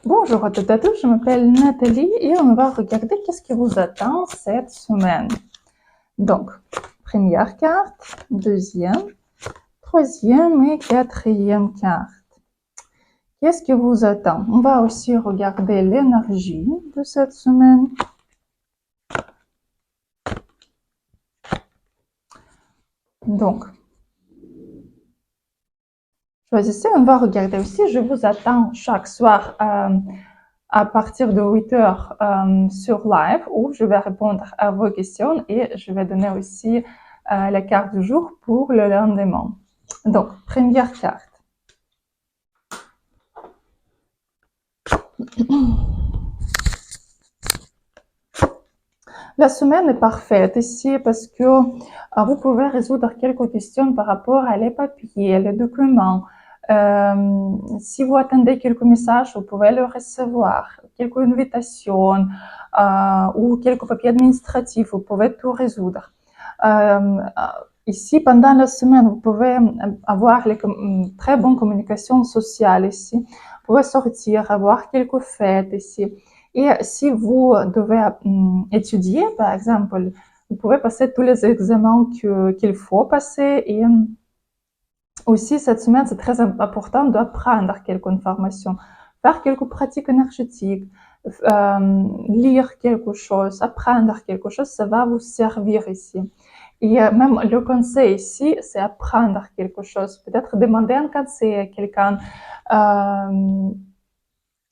Bonjour à toutes et à tous, je m'appelle Nathalie et on va regarder qu'est-ce qui vous attend cette semaine. Donc, première carte, deuxième, troisième et quatrième carte. Qu'est-ce qui vous attend? On va aussi regarder l'énergie de cette semaine. Donc, choisissez, on va regarder aussi, je vous attends chaque soir à partir de 8 heures sur live où je vais répondre à vos questions et je vais donner aussi la carte du jour pour le lendemain. Donc, première carte. La semaine est parfaite ici parce que vous pouvez résoudre quelques questions par rapport à les papiers, les documents. Si vous attendez quelques messages, vous pouvez le recevoir, quelques invitations ou quelques papiers administratifs, vous pouvez tout résoudre. Ici, pendant la semaine, vous pouvez avoir une très bonne communication sociale ici. Vous pouvez sortir, avoir quelques fêtes ici. Et si vous devez étudier, par exemple, vous pouvez passer tous les examens qu'il faut passer. Et aussi, cette semaine, c'est très important d'apprendre quelques informations, faire quelques pratiques énergétiques, lire quelque chose, apprendre quelque chose, ça va vous servir ici. Et même le conseil ici, c'est apprendre quelque chose. Peut-être demander un conseil à quelqu'un,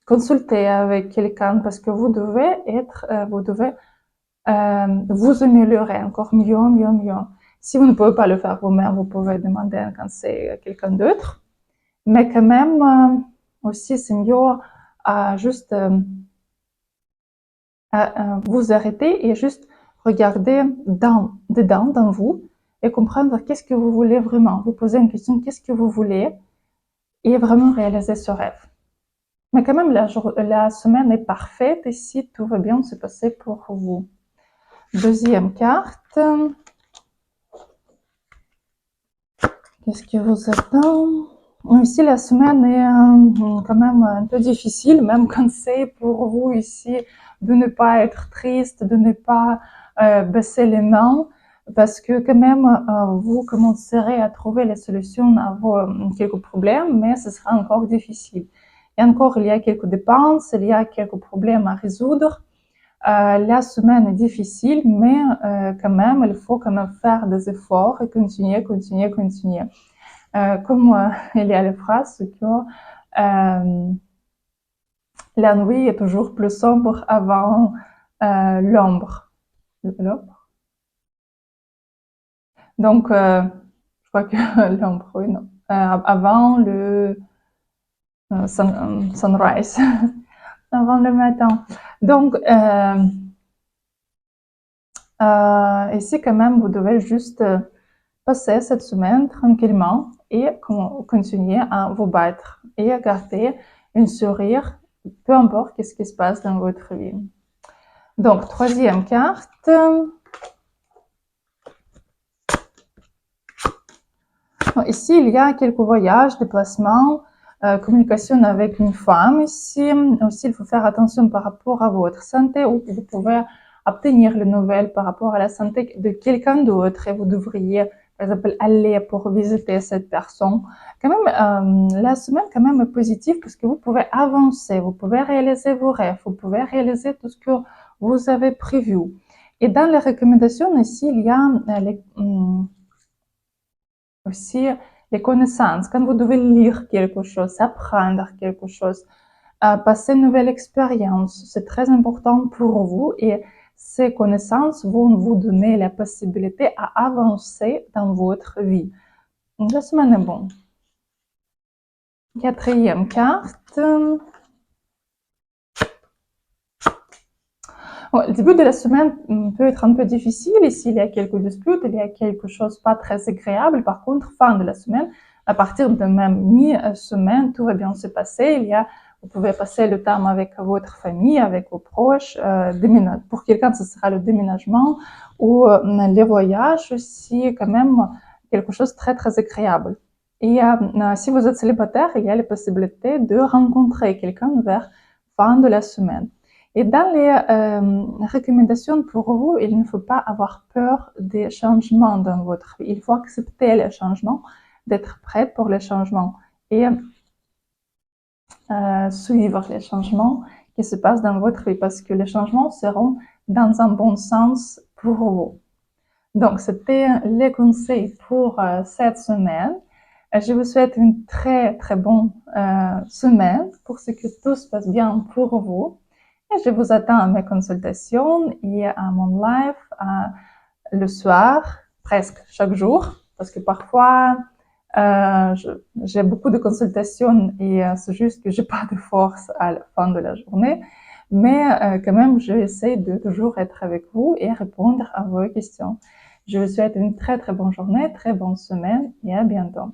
consulter avec quelqu'un parce que vous devez vous améliorer encore mieux. Si vous ne pouvez pas le faire vous-même, vous pouvez demander un conseil à quelqu'un d'autre. Mais quand même, aussi, c'est mieux à juste vous arrêter et juste regarder dedans, dans vous, et comprendre qu'est-ce que vous voulez vraiment. Vous posez une question, qu'est-ce que vous voulez, et vraiment réaliser ce rêve. Mais quand même, la semaine est parfaite et si tout va bien se passer pour vous. Deuxième carte. Qu'est-ce qui vous attend? Ici, la semaine est quand même un peu difficile, même conseil pour vous ici de ne pas être triste, de ne pas baisser les mains, parce que quand même, vous commencerez à trouver les solutions à vos quelques problèmes, mais ce sera encore difficile. Et encore, il y a quelques dépenses, il y a quelques problèmes à résoudre. La semaine est difficile, mais quand même, il faut quand même faire des efforts et continuer. Comme il y a la phrase que la nuit est toujours plus sombre avant l'ombre. Donc, je crois que l'ombre, oui, non. Avant le sunrise, avant le matin. Donc, ici, quand même, vous devez juste passer cette semaine tranquillement et continuer à vous battre et à garder un sourire, peu importe qu'est-ce qui se passe dans votre vie. Donc, troisième carte. Ici, il y a quelques voyages, déplacements, communication avec une femme. Ici, aussi, il faut faire attention par rapport à votre santé ou vous pouvez obtenir les nouvelles par rapport à la santé de quelqu'un d'autre et vous devriez, par exemple, aller pour visiter cette personne. Quand même, la semaine quand même est positive parce que vous pouvez avancer, vous pouvez réaliser vos rêves, vous pouvez réaliser tout ce que vous avez prévu. Et dans les recommandations ici, il y a aussi les connaissances. Quand vous devez lire quelque chose, apprendre quelque chose, passer une nouvelle expérience, c'est très important pour vous et ces connaissances vont vous donner la possibilité à avancer dans votre vie. Donc, la semaine est bonne. Quatrième carte. Bon, le début de la semaine peut être un peu difficile. Ici, il y a quelques disputes, il y a quelque chose pas très agréable. Par contre, fin de la semaine, à partir de même mi-semaine, tout va bien se passer. Vous pouvez passer le temps avec votre famille, avec vos proches. Pour quelqu'un, ce sera le déménagement ou les voyages aussi, quand même, quelque chose de très, très agréable. Et si vous êtes célibataire, il y a la possibilité de rencontrer quelqu'un vers fin de la semaine. Et dans les recommandations pour vous, il ne faut pas avoir peur des changements dans votre vie. Il faut accepter les changements, d'être prêt pour les changements et suivre les changements qui se passent dans votre vie parce que les changements seront dans un bon sens pour vous. Donc, c'était les conseils pour cette semaine. Je vous souhaite une très, très bonne semaine pour ce que tout se passe bien pour vous. Et je vous attends à mes consultations et à mon live le soir, presque chaque jour, parce que parfois, j'ai beaucoup de consultations et c'est juste que j'ai pas de force à la fin de la journée. Mais quand même, j'essaie de toujours être avec vous et répondre à vos questions. Je vous souhaite une très très bonne journée, très bonne semaine et à bientôt.